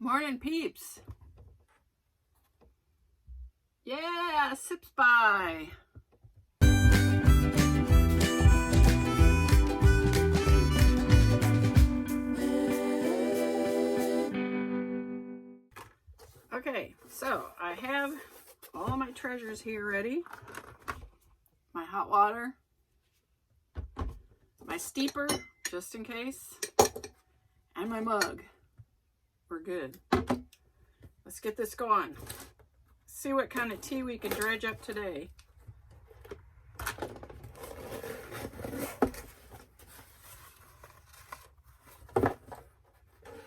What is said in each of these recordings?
Morning, peeps. Yeah, sips by. Okay, so I have all my treasures here ready. My hot water, my steeper, just in case, and my mug. We're good. Let's get this going. See what kind of tea we can dredge up today.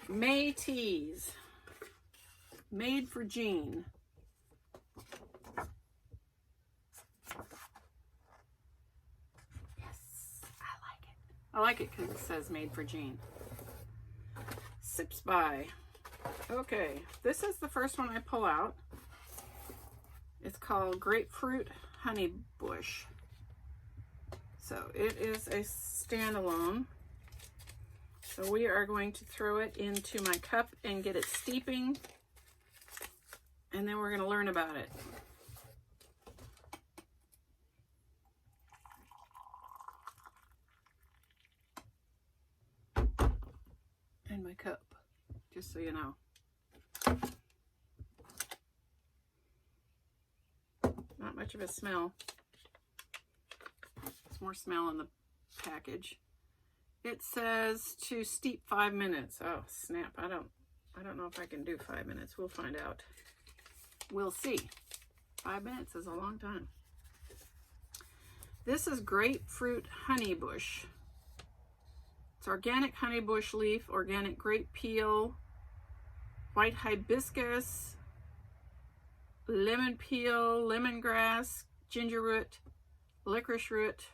May teas. Made for Jean. Yes, I like it. I like it because it says made for Jean. Sips by. Okay, this is the first one I pull out. It's called Grapefruit Honey Bush. So it is a standalone. So we are going to throw it into my cup and get it steeping. And then we're going to learn about it. And my cup, just so you know. Not much of a smell. There's more smell in the package. It says to steep 5 minutes. Oh, snap. I don't know if I can do 5 minutes. We'll find out. We'll see. 5 minutes is a long time. This is Grapefruit Honey Bush. It's organic honey bush leaf, organic grape peel, white hibiscus, lemon peel, lemongrass, ginger root, licorice root,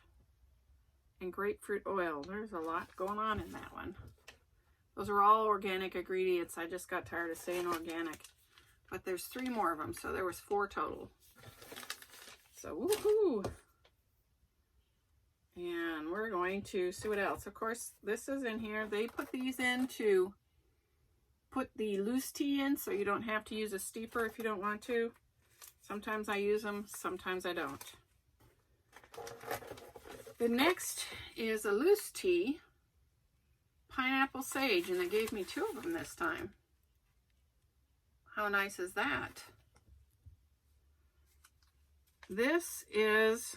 and grapefruit oil. There's a lot going on in that one. Those are all organic ingredients. I just got tired of saying organic. But there's 3 more of them, so there was 4 total. So, woohoo! And we're going to see what else. Of course, this is in here. They put these in to put the loose tea in, so you don't have to use a steeper if you don't want to. Sometimes I use them, sometimes I don't. The next is a loose tea, pineapple sage, and they gave me 2 of them this time. How nice is that? This is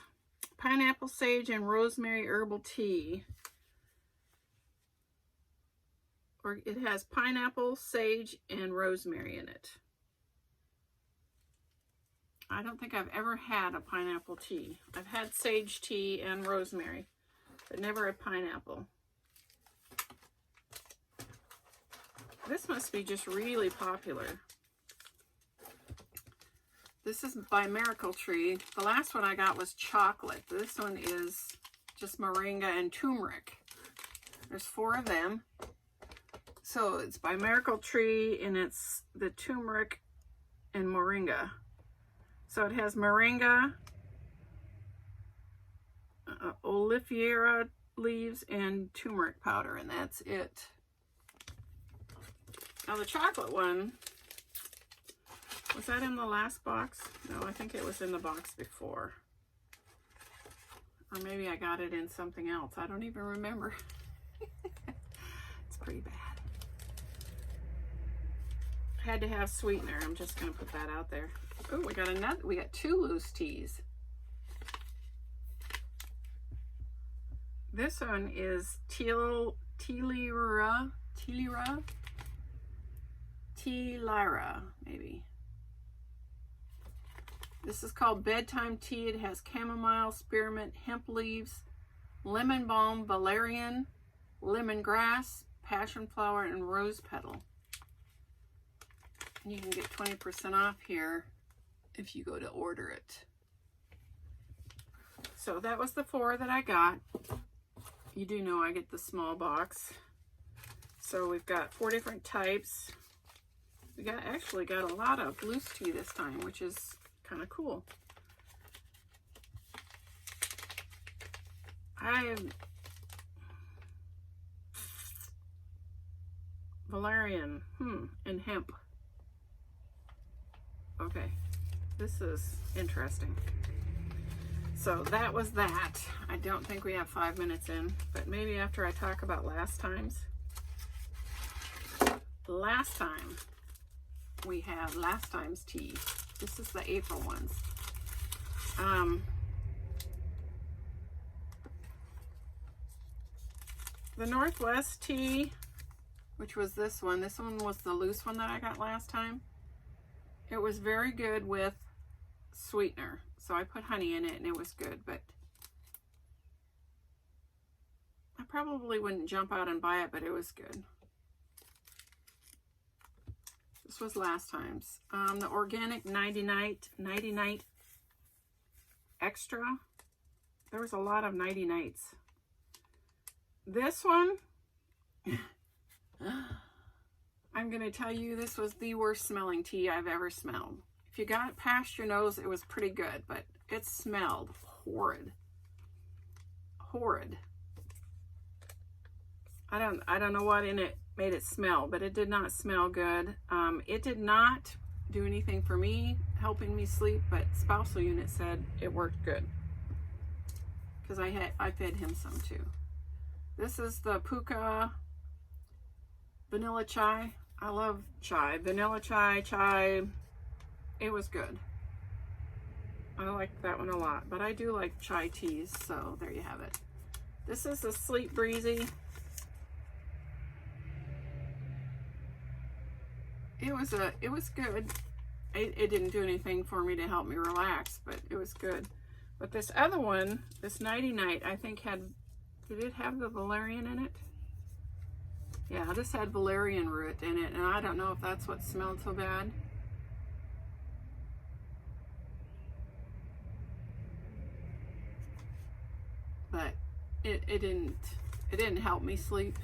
pineapple sage and rosemary herbal tea. Or it has pineapple, sage, and rosemary in it. I don't think I've ever had a pineapple tea. I've had sage tea and rosemary, but never a pineapple. This must be just really popular. This is by Miracle Tree. The last one I got was chocolate. This one is just moringa and turmeric. There's 4 of them. So it's by Miracle Tree, and it's the turmeric and moringa. So it has moringa, oleifera leaves, and turmeric powder, and that's it. Now the chocolate one, was that in the last box? No, I think it was in the box before. Or maybe I got it in something else. I don't even remember. It's pretty bad. Had to have sweetener. I'm just going to put that out there. Oh, we got 2 loose teas. This one is Telira, maybe. This is called Bedtime Tea. It has chamomile, spearmint, hemp leaves, lemon balm, valerian, lemongrass, passion flower, and rose petal. And you can get 20% off here if you go to order it. So that was the 4 that I got. You do know I get the small box. So we've got 4 different types. We actually got a lot of loose tea this time, which is kind of cool. valerian, and hemp. Okay, this is interesting. So that was that. I don't think we have 5 minutes in, but maybe after I talk about last times. Last time we have last time's tea. This is the April ones. The Northwest tea, which was this one. This one was the loose one that I got last time. It was very good with sweetener. So I put honey in it and it was good, but I probably wouldn't jump out and buy it, but it was good. This was last time's. The organic 90 night extra. There was a lot of 90 nights. This one, I'm going to tell you, this was the worst smelling tea I've ever smelled. If you got it past your nose, it was pretty good, but it smelled horrid. Horrid. I don't know what in it made it smell, but it did not smell good. It did not do anything for me, helping me sleep, but spousal unit said it worked good. Because I fed him some too. This is the Puka vanilla chai. I love chai. Vanilla chai. It was good. I like that one a lot, but I do like chai teas, so there you have it. This is the Sleep Breezy. It was good. It didn't do anything for me to help me relax, but it was good. But this other one, this Nighty Night, I think did it have the valerian in it? Yeah, this had valerian root in it, and I don't know if that's what smelled so bad. But it didn't help me sleep.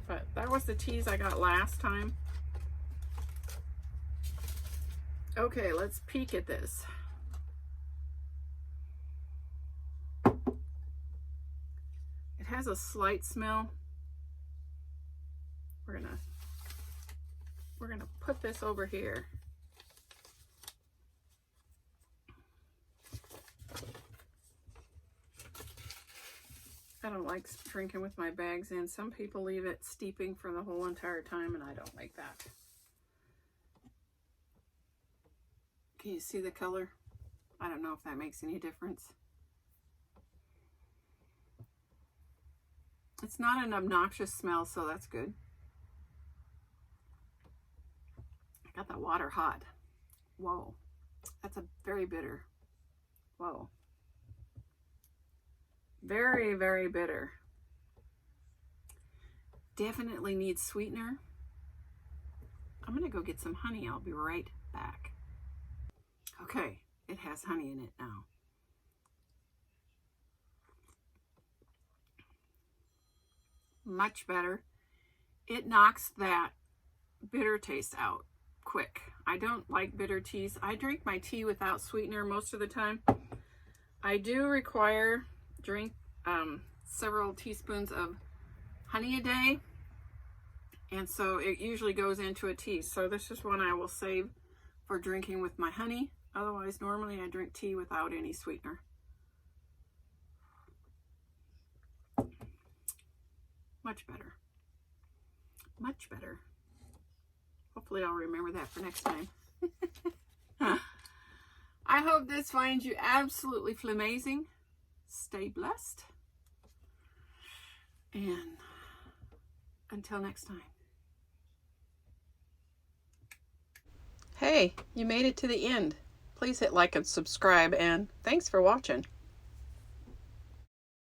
But that was the teas I got last time. Okay, let's peek at this. It has a slight smell. We're gonna put this over here. I don't like drinking with my bags in. Some people leave it steeping for the whole entire time, and I don't like that. Can you see the color? I don't know if that makes any difference. It's not an obnoxious smell, so that's good. I got that water hot. Whoa. That's a very bitter. Whoa. Very, very bitter. Definitely needs sweetener. I'm going to go get some honey. I'll be right back. Okay, it has honey in it now. Much better. It knocks that bitter taste out quick. I don't like bitter teas. I drink my tea without sweetener most of the time. I do require drink several teaspoons of honey a day, and so it usually goes into a tea. So this is one I will save for drinking with my honey. Otherwise, normally I drink tea without any sweetener. Much better. Much better. Hopefully I'll remember that for next time. I hope this finds you absolutely flamazing. Stay blessed. And until next time. Hey, you made it to the end. Please hit like and subscribe, and thanks for watching.